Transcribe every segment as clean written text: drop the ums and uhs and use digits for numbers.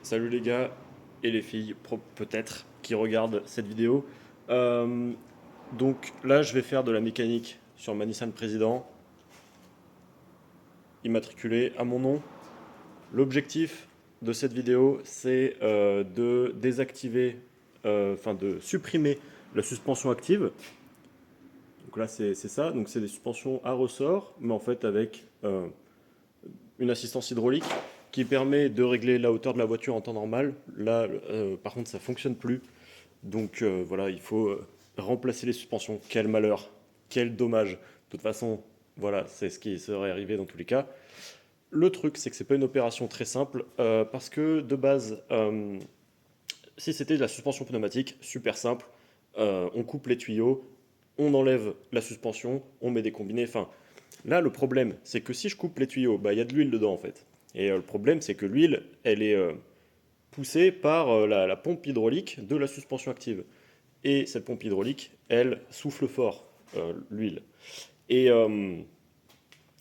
Salut les gars et les filles, peut-être, qui regardent cette vidéo. Euh, donc là, je vais faire de la mécanique sur ma Nissan Président, immatriculée à mon nom. L'objectif de cette vidéo, c'est de désactiver, enfin de supprimer la suspension active. Donc là, c'est ça. Donc c'est des suspensions à ressort, mais en fait avec une assistance hydraulique qui permet de régler la hauteur de la voiture en temps normal. Là, par contre, ça fonctionne plus. Donc voilà, il faut remplacer les suspensions. Quel malheur, quel dommage. De toute façon, voilà, c'est ce qui serait arrivé dans tous les cas. Le truc, c'est que c'est pas une opération très simple parce que de base, si c'était de la suspension pneumatique, super simple, on coupe les tuyaux, on enlève la suspension, on met des combinés. Enfin, là, le problème, c'est que si je coupe les tuyaux, bah il y a de l'huile dedans en fait. Et le problème, c'est que l'huile, elle est poussée par la pompe hydraulique de la suspension active. Et cette pompe hydraulique, elle souffle fort l'huile. Et, euh,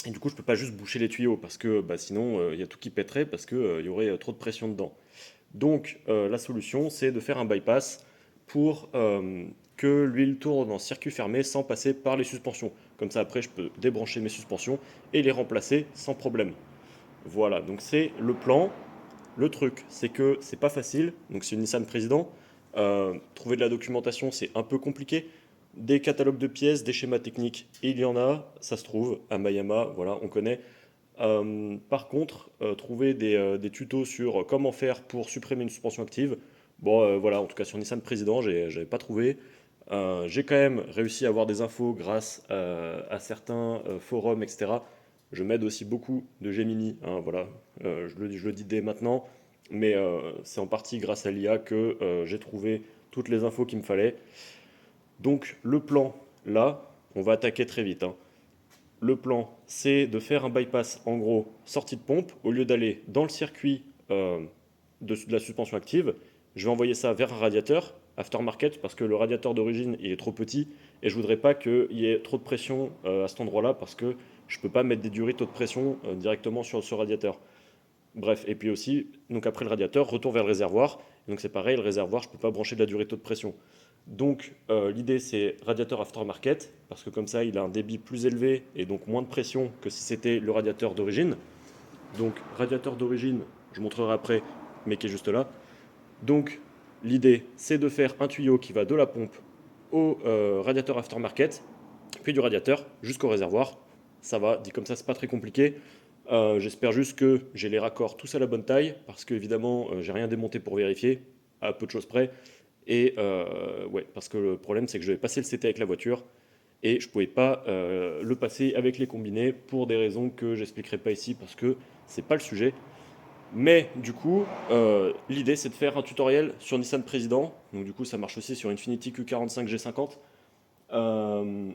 et du coup, je peux pas juste boucher les tuyaux parce que bah, sinon, il y a tout qui pèterait parce qu'il y aurait trop de pression dedans. Donc, la solution, c'est de faire un bypass pour que l'huile tourne en circuit fermé sans passer par les suspensions. Comme ça, après, je peux débrancher mes suspensions et les remplacer sans problème. Voilà, donc c'est le plan. Le truc, c'est que c'est pas facile. Donc, c'est une Nissan Président. Trouver de la documentation, c'est un peu compliqué. Des catalogues de pièces, des schémas techniques, il y en a, ça se trouve, à Mayama, voilà, on connaît. Par contre, trouver des tutos sur comment faire pour supprimer une suspension active, bon, voilà, en tout cas sur Nissan Président, j'avais pas trouvé. J'ai quand même réussi à avoir des infos grâce à certains forums, etc. Je m'aide aussi beaucoup de Gemini, hein, voilà, je le dis dès maintenant, mais c'est en partie grâce à l'IA que j'ai trouvé toutes les infos qu'il me fallait. Donc le plan, là, on va attaquer très vite, hein. Le plan, c'est de faire un bypass, en gros, sortie de pompe, au lieu d'aller dans le circuit de la suspension active, je vais envoyer ça vers un radiateur, aftermarket, parce que le radiateur d'origine, il est trop petit, et je voudrais pas qu'il y ait trop de pression à cet endroit-là, parce que je peux pas mettre des durées taux de pression directement sur ce radiateur. Bref, et puis aussi, donc après le radiateur, retour vers le réservoir. Donc c'est pareil, le réservoir, je ne peux pas brancher de la durée taux de pression. Donc l'idée c'est radiateur aftermarket, parce que comme ça il a un débit plus élevé et donc moins de pression que si c'était le radiateur d'origine. Donc radiateur d'origine, je montrerai après, mais qui est juste là. Donc l'idée c'est de faire un tuyau qui va de la pompe au radiateur aftermarket, puis du radiateur jusqu'au réservoir. Ça va, dit comme ça, c'est pas très compliqué. J'espère juste que j'ai les raccords tous à la bonne taille, parce que évidemment, j'ai rien démonté pour vérifier, à peu de choses près. Et ouais, parce que le problème, c'est que je vais passer le CT avec la voiture, et je pouvais pas le passer avec les combinés pour des raisons que j'expliquerai pas ici, parce que c'est pas le sujet. Mais du coup, l'idée c'est de faire un tutoriel sur Nissan Président, donc du coup ça marche aussi sur Infiniti Q45 G50, euh,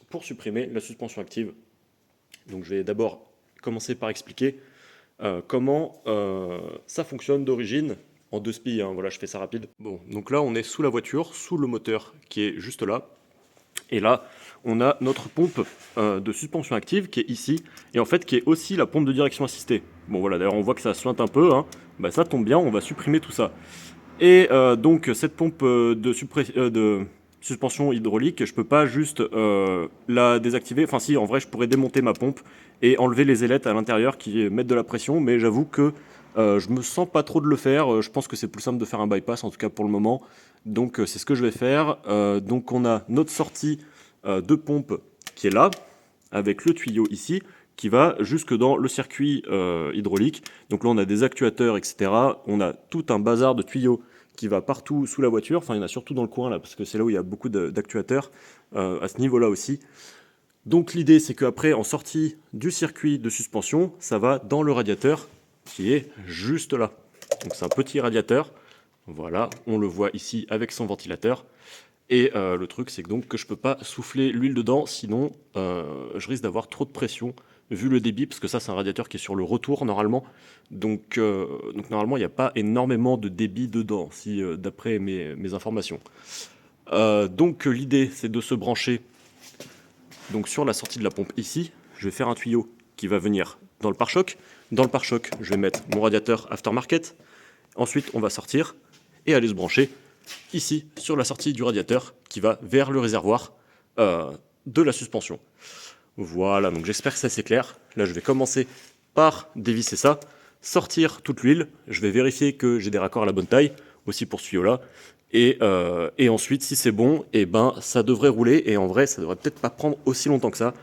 pour supprimer la suspension active. Donc je vais d'abord commencer par expliquer comment ça fonctionne d'origine en deux spies, hein, voilà, je fais ça rapide. Bon, donc là on est sous la voiture, sous le moteur qui est juste là. Et là, on a notre pompe de suspension active qui est ici, et en fait qui est aussi la pompe de direction assistée. Bon voilà, d'ailleurs on voit que ça suinte un peu, hein. Bah, ça tombe bien, on va supprimer tout ça. Et donc cette pompe de suspension hydraulique, je peux pas juste la désactiver. Enfin si, en vrai, je pourrais démonter ma pompe et enlever les ailettes à l'intérieur qui mettent de la pression, mais j'avoue que je me sens pas trop de le faire. Je pense que c'est plus simple de faire un bypass, en tout cas pour le moment. Donc c'est ce que je vais faire. Donc on a notre sortie de pompe qui est là, avec le tuyau ici, qui va jusque dans le circuit hydraulique. Donc là, on a des actuateurs, etc. On a tout un bazar de tuyaux qui va partout sous la voiture. Enfin, il y en a surtout dans le coin, là, parce que c'est là où il y a beaucoup d'actuateurs, à ce niveau-là aussi. Donc l'idée, c'est qu'après, en sortie du circuit de suspension, ça va dans le radiateur, qui est juste là. Donc c'est un petit radiateur. Voilà, on le voit ici avec son ventilateur. Et le truc, c'est que donc que je peux pas souffler l'huile dedans, sinon je risque d'avoir trop de pression vu le débit, parce que ça c'est un radiateur qui est sur le retour normalement. Donc normalement il n'y a pas énormément de débit dedans, si d'après mes informations. Donc l'idée c'est de se brancher donc sur la sortie de la pompe ici. Je vais faire un tuyau qui va venir dans le pare-choc. Dans le pare-choc, je vais mettre mon radiateur aftermarket. Ensuite, on va sortir et aller se brancher ici sur la sortie du radiateur qui va vers le réservoir de la suspension. Voilà, donc j'espère que ça c'est clair. Là, je vais commencer par dévisser ça, sortir toute l'huile. Je vais vérifier que j'ai des raccords à la bonne taille, aussi pour ce tuyau-là. Et ensuite, si c'est bon, et ben, ça devrait rouler. Et en vrai, ça devrait peut-être pas prendre aussi longtemps que ça.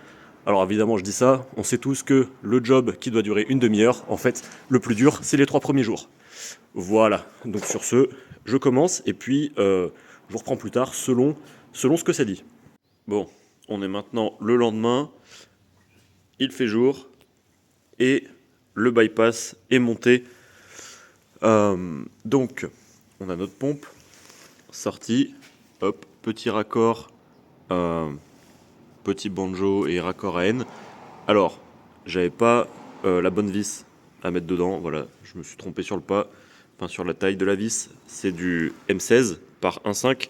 Alors évidemment, je dis ça, on sait tous que le job qui doit durer une demi-heure, en fait, le plus dur, c'est les 3 premiers jours. Voilà, donc sur ce, je commence et puis je vous reprends plus tard selon ce que ça dit. Bon, on est maintenant le lendemain, il fait jour et le bypass est monté. Donc, on a notre pompe, sortie, hop, petit raccord, petit banjo et raccord à N. Alors, j'avais pas la bonne vis à mettre dedans, voilà, je me suis trompé sur le pas, enfin sur la taille de la vis, c'est du M16 par 1.5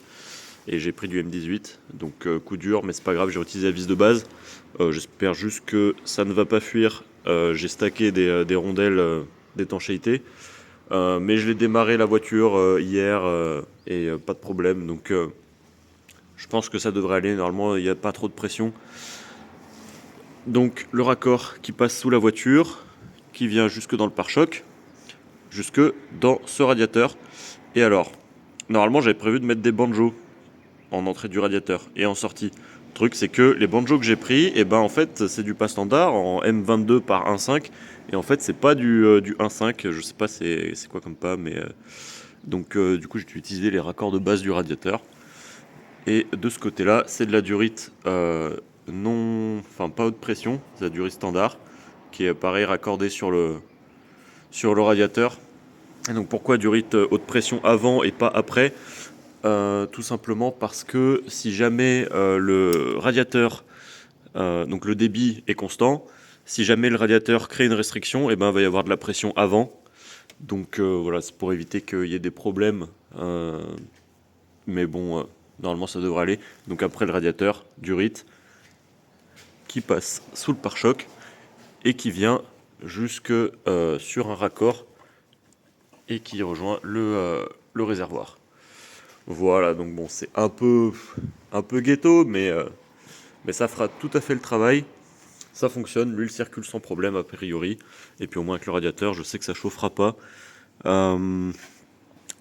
et j'ai pris du M18, donc coup dur, mais c'est pas grave, j'ai utilisé la vis de base. J'espère juste que ça ne va pas fuir. J'ai stacké des rondelles d'étanchéité, mais je l'ai démarré la voiture hier et pas de problème, donc je pense que ça devrait aller. Normalement, il n'y a pas trop de pression. Donc le raccord qui passe sous la voiture, qui vient jusque dans le pare-choc, jusque dans ce radiateur. Et alors, normalement j'avais prévu de mettre des banjos en entrée du radiateur et en sortie. Le truc c'est que les banjos que j'ai pris, et ben en fait c'est du pas standard en M22 par 1.5 et en fait c'est pas du 1.5, je sais pas c'est quoi comme pas, mais donc du coup j'ai utilisé les raccords de base du radiateur. Et de ce côté-là, c'est de la durite pas haute pression, c'est la durite standard, qui est pareil raccordée sur le radiateur. Et donc pourquoi durite haute pression avant et pas après? Tout simplement parce que si jamais le radiateur, donc le débit est constant, si jamais le radiateur crée une restriction, et ben, il va y avoir de la pression avant. Donc voilà, c'est pour éviter qu'il y ait des problèmes. Mais bon, normalement ça devrait aller. Donc après le radiateur, durite, qui passe sous le pare-choc et qui vient jusque sur un raccord et qui rejoint le réservoir. Voilà, donc bon, c'est un peu ghetto, mais ça fera tout à fait le travail. Ça fonctionne, l'huile circule sans problème a priori. Et puis au moins avec le radiateur, je sais que ça chauffera pas.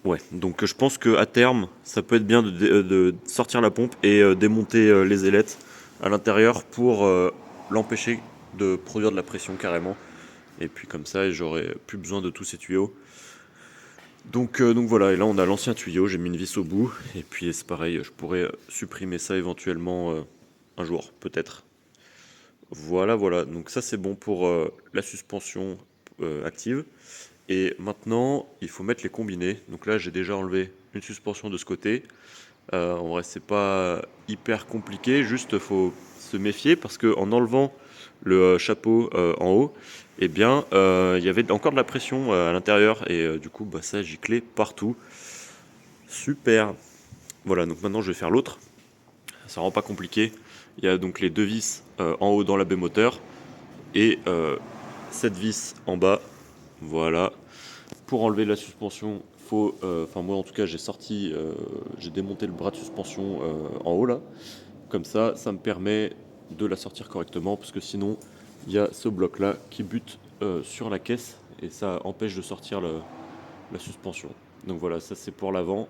Ouais, donc je pense qu'à terme, ça peut être bien de sortir la pompe et démonter les ailettes à l'intérieur pour l'empêcher de produire de la pression carrément. Et puis comme ça, j'aurai plus besoin de tous ces tuyaux. Donc voilà, et là on a l'ancien tuyau, j'ai mis une vis au bout, et puis c'est pareil, je pourrais supprimer ça éventuellement un jour, peut-être. Voilà, donc ça c'est bon pour la suspension active. Et maintenant, il faut mettre les combinés. Donc là, j'ai déjà enlevé une suspension de ce côté. En vrai, c'est pas hyper compliqué, juste faut se méfier parce qu'en enlevant le chapeau en haut, eh bien, il y avait encore de la pression à l'intérieur et du coup, bah, ça giclait partout. Super. Voilà, donc maintenant, je vais faire l'autre. Ça rend pas compliqué. Il y a donc les deux vis en haut dans la baie moteur et cette vis en bas. Voilà. Pour enlever la suspension, faut, moi en tout cas j'ai démonté le bras de suspension en haut là. Comme ça me permet de la sortir correctement parce que sinon il y a ce bloc là qui bute sur la caisse et ça empêche de sortir la suspension. Donc voilà, ça c'est pour l'avant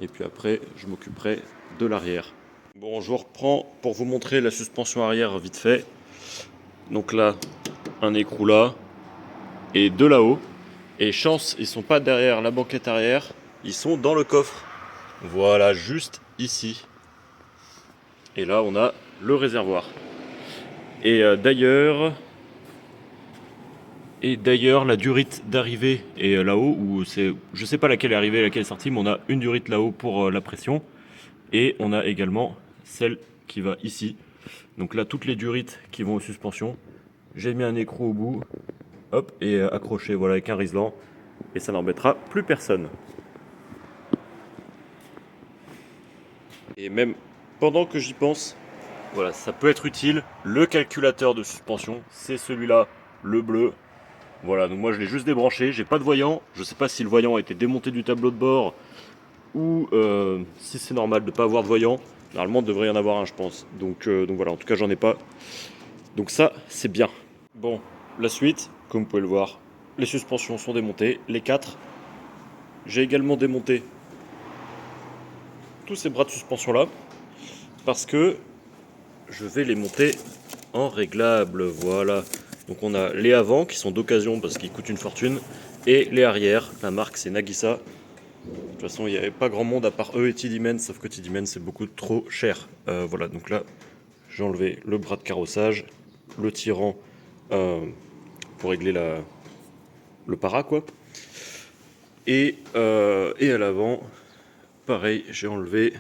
et puis après je m'occuperai de l'arrière. Bon, je reprends pour vous montrer la suspension arrière vite fait. Donc là, un écrou là et deux là-haut. Et chance, ils sont pas derrière la banquette arrière, ils sont dans le coffre. Voilà, juste ici. Et là, on a le réservoir. Et d'ailleurs, la durite d'arrivée est là-haut, je sais pas laquelle est arrivée, laquelle est sortie, mais on a une durite là-haut pour la pression. Et on a également celle qui va ici. Donc là, toutes les durites qui vont aux suspensions. J'ai mis un écrou au bout, hop, et accroché, voilà, avec un riselant. Et ça n'embêtera plus personne. Et même pendant que j'y pense, voilà, ça peut être utile. Le calculateur de suspension, c'est celui-là, le bleu. Voilà, donc moi je l'ai juste débranché, j'ai pas de voyant, je sais pas si le voyant a été démonté du tableau de bord ou si c'est normal de pas avoir de voyant. Normalement il devrait y en avoir un je pense, donc voilà, en tout cas j'en ai pas. Donc ça c'est bien. Bon, la suite, comme vous pouvez le voir, les suspensions sont démontées, les 4. J'ai également démonté tous ces bras de suspension là, parce que je vais les monter en réglable, voilà. Donc on a les avant qui sont d'occasion parce qu'ils coûtent une fortune, et les arrières, la marque c'est Nagisa. De toute façon il n'y avait pas grand monde à part eux et TD-Men, sauf que TD-Men c'est beaucoup trop cher. Voilà, donc là j'ai enlevé le bras de carrossage, le tirant pour régler le para quoi. Et à l'avant, pareil, j'ai enlevé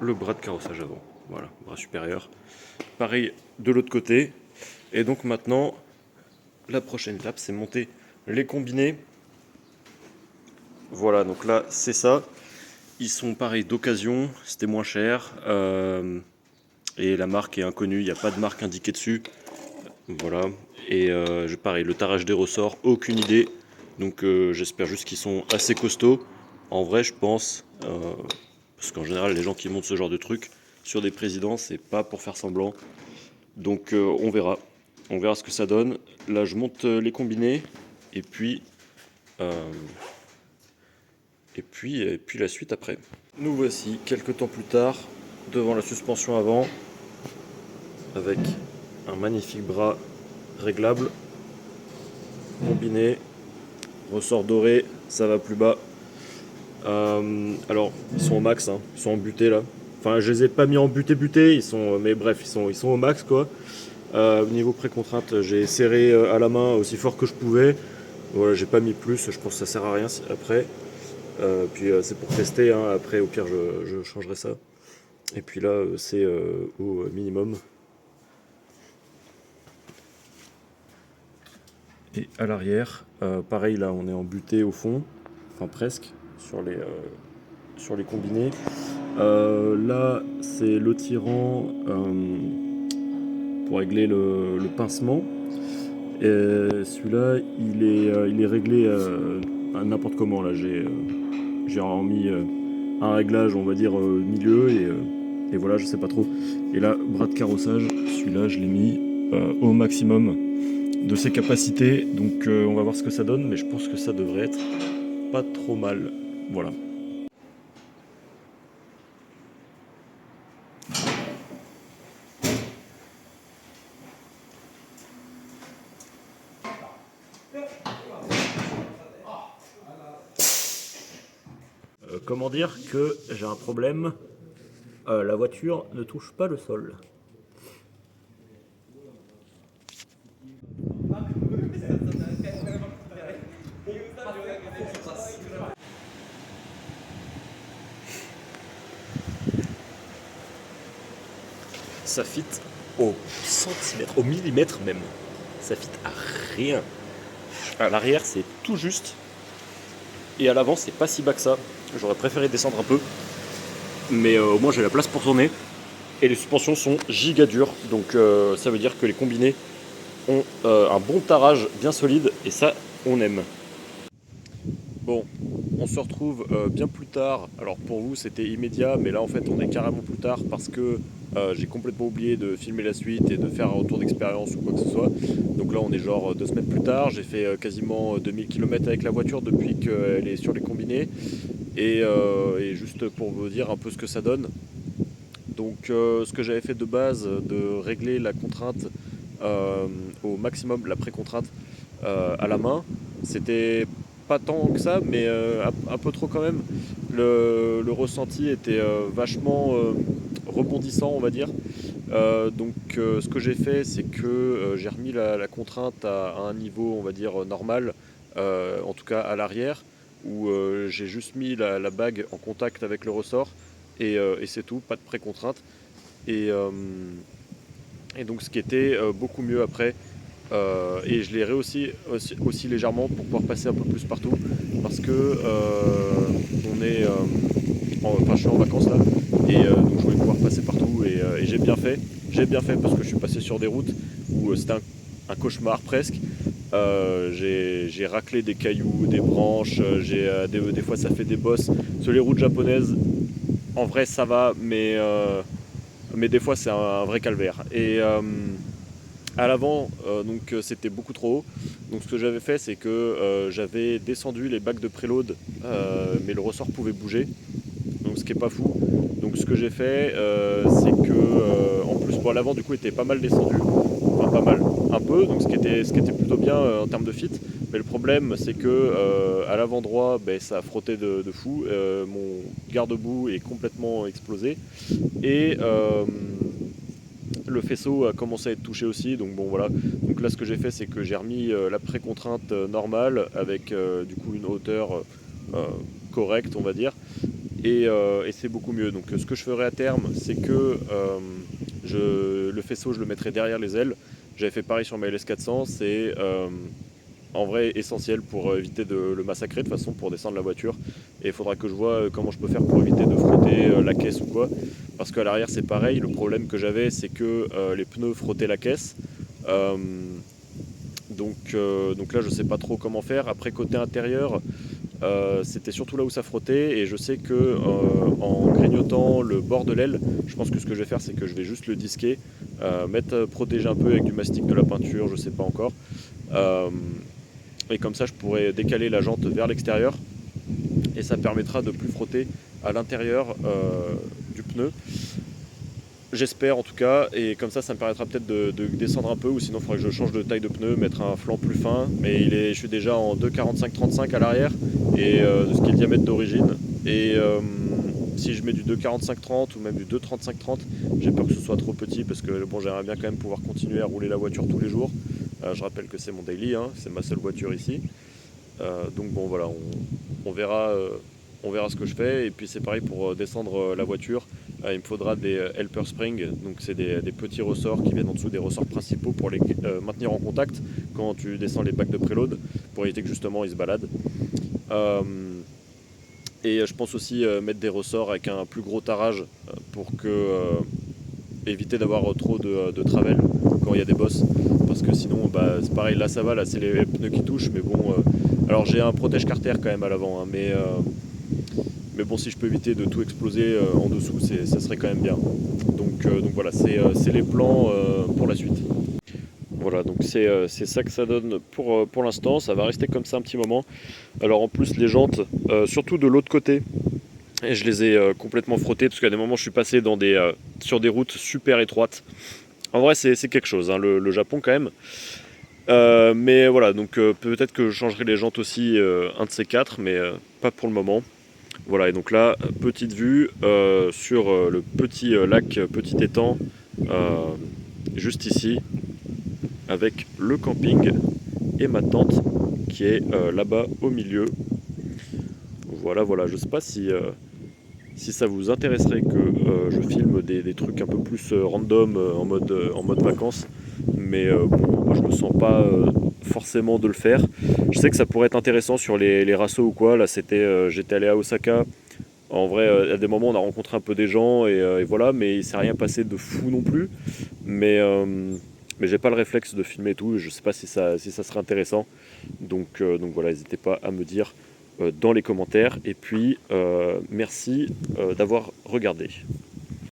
le bras de carrossage avant. Voilà, bras supérieur. Pareil de l'autre côté. Et donc maintenant, la prochaine étape, c'est monter les combinés. Voilà, donc là, c'est ça. Ils sont pareils d'occasion, c'était moins cher. Et la marque est inconnue, il n'y a pas de marque indiquée dessus. Voilà. Et pareil, le tarage des ressorts, aucune idée. Donc j'espère juste qu'ils sont assez costauds. En vrai, je pense, parce qu'en général, les gens qui montent ce genre de truc sur des présidents, c'est pas pour faire semblant. Donc on verra. On verra ce que ça donne. Là, je monte les combinés. Et puis, euh, et puis la suite après. Nous voici quelques temps plus tard devant la suspension avant avec un magnifique bras réglable, combiné, ressort doré, ça va plus bas. Alors, ils sont au max, hein, ils sont en butée là. Enfin, je les ai pas mis en butée, mais bref, ils sont au max quoi. Au niveau pré-contrainte, j'ai serré à la main aussi fort que je pouvais. Voilà, j'ai pas mis plus, je pense que ça sert à rien après. Puis c'est pour tester, hein. Après au pire je changerai ça. Et puis là c'est au minimum. Et à l'arrière, pareil là on est en butée au fond, enfin presque, sur les combinés. Là c'est le tirant pour régler le pincement. Et celui-là il est réglé n'importe comment là. J'ai remis un réglage, on va dire, milieu, et voilà, je sais pas trop. Et là, bras de carrossage, celui-là, je l'ai mis au maximum de ses capacités, donc on va voir ce que ça donne, mais je pense que ça devrait être pas trop mal. Voilà. Comment dire que j'ai un problème, la voiture ne touche pas le sol. Ça fit au centimètre, au millimètre même. Ça fit à rien. À l'arrière, c'est tout juste. Et à l'avant, c'est pas si bas que ça. J'aurais préféré descendre un peu. Mais au moins, j'ai la place pour tourner. Et les suspensions sont giga dures. Donc ça veut dire que les combinés ont un bon tarage bien solide. Et ça, on aime. Bon, on se retrouve bien plus tard. Alors pour vous c'était immédiat, mais là en fait on est carrément plus tard parce que j'ai complètement oublié de filmer la suite et de faire un retour d'expérience ou quoi que ce soit. Donc là on est genre 2 semaines plus tard, j'ai fait quasiment 2000 km avec la voiture depuis qu'elle est sur les combinés. Et juste pour vous dire un peu ce que ça donne. Donc ce que j'avais fait de base, de régler la contrainte au maximum, la pré-contrainte à la main, c'était pas tant que ça, mais un peu trop quand même. Le ressenti était vachement rebondissant, on va dire. Donc ce que j'ai fait, c'est que j'ai remis la contrainte à un niveau, on va dire, normal, en tout cas à l'arrière, où j'ai juste mis la bague en contact avec le ressort, et c'est tout, pas de pré-contrainte. Et, et donc ce qui était beaucoup mieux après. Et je l'ai rehaussé aussi légèrement pour pouvoir passer un peu plus partout, parce que on est, enfin je suis en vacances là, et donc je voulais pouvoir passer partout, et j'ai bien fait. J'ai bien fait parce que je suis passé sur des routes où c'était un cauchemar presque. j'ai raclé des cailloux, des branches, des fois ça fait des bosses. Sur les routes japonaises, en vrai ça va, mais des fois c'est un vrai calvaire. Et à l'avant, c'était beaucoup trop haut. Donc ce que j'avais fait, c'est que j'avais descendu les bacs de préload, mais le ressort pouvait bouger, donc ce qui est pas fou. Donc ce que j'ai fait, c'est que en plus pour l'avant du coup était pas mal descendu, enfin pas mal, un peu, donc ce qui était plutôt bien en termes de fit. Mais le problème c'est que à l'avant droit, ben, ça a frotté de fou, mon garde-boue est complètement explosé et le faisceau a commencé à être touché aussi, donc bon voilà. Donc là ce que j'ai fait c'est que j'ai remis la pré-contrainte normale avec du coup une hauteur correcte on va dire, et c'est beaucoup mieux. Donc ce que je ferai à terme c'est que le faisceau je le mettrai derrière les ailes. J'avais fait pareil sur ma LS400, c'est en vrai essentiel pour éviter de le massacrer de toute façon pour descendre la voiture, et il faudra que je vois comment je peux faire pour éviter de frotter la caisse ou quoi, parce qu'à l'arrière c'est pareil. Le problème que j'avais c'est que les pneus frottaient la caisse. Euh, donc là je sais pas trop comment faire. Après côté intérieur, c'était surtout là où ça frottait, et je sais que en grignotant le bord de l'aile, je pense que ce que je vais faire c'est que je vais juste le disquer, protéger un peu avec du mastic, de la peinture, je sais pas encore. Euh, et comme ça je pourrais décaler la jante vers l'extérieur, et ça permettra de plus frotter à l'intérieur du pneu. J'espère en tout cas, et comme ça me permettra peut-être de descendre un peu, ou sinon il faudrait que je change de taille de pneu, mettre un flanc plus fin. Mais je suis déjà en 2,45-35 à l'arrière, et de ce qui est le diamètre d'origine. Et si je mets du 2,45-30 ou même du 2,35-30, j'ai peur que ce soit trop petit, parce que bon, j'aimerais bien quand même pouvoir continuer à rouler la voiture tous les jours. Je rappelle que c'est mon daily, hein, c'est ma seule voiture ici. Donc bon voilà, on verra ce que je fais. Et puis c'est pareil pour descendre la voiture. Il me faudra des helper spring, donc c'est des petits ressorts qui viennent en dessous des ressorts principaux pour les maintenir en contact quand tu descends les bacs de préload, pour éviter que justement ils se baladent. Euh, et je pense aussi mettre des ressorts avec un plus gros tarage pour éviter d'avoir trop de travel quand il y a des bosses, parce que sinon bah, c'est pareil. Là ça va, là c'est les pneus qui touchent, mais bon, alors j'ai un protège carter quand même à l'avant, hein, mais bon, si je peux éviter de tout exploser en dessous, ça serait quand même bien. Donc voilà, c'est les plans pour la suite. Voilà, donc c'est ça que ça donne pour l'instant. Ça va rester comme ça un petit moment. Alors en plus les jantes, surtout de l'autre côté, et je les ai complètement frottées, parce qu'à des moments je suis passé sur des routes super étroites. En vrai c'est quelque chose, hein, le Japon quand même. Mais voilà, donc peut-être que je changerai les jantes aussi, un de ces quatre, mais pas pour le moment. Voilà, et donc là, petite vue sur le petit lac, petit étang, euh, juste ici, avec le camping et ma tente qui est là-bas au milieu. Voilà, voilà, je sais pas si ça vous intéresserait que je filme des trucs un peu plus random en mode vacances, mais bon, moi je me sens pas forcément de le faire. Je sais que ça pourrait être intéressant sur les rassos ou quoi. Là, j'étais allé à Osaka. En vrai, à des moments, on a rencontré un peu des gens, et voilà, mais il s'est rien passé de fou non plus. Mais j'ai pas le réflexe de filmer et tout. Je sais pas si ça serait intéressant. Donc voilà, n'hésitez pas à me dire dans les commentaires. Et puis, merci d'avoir regardé.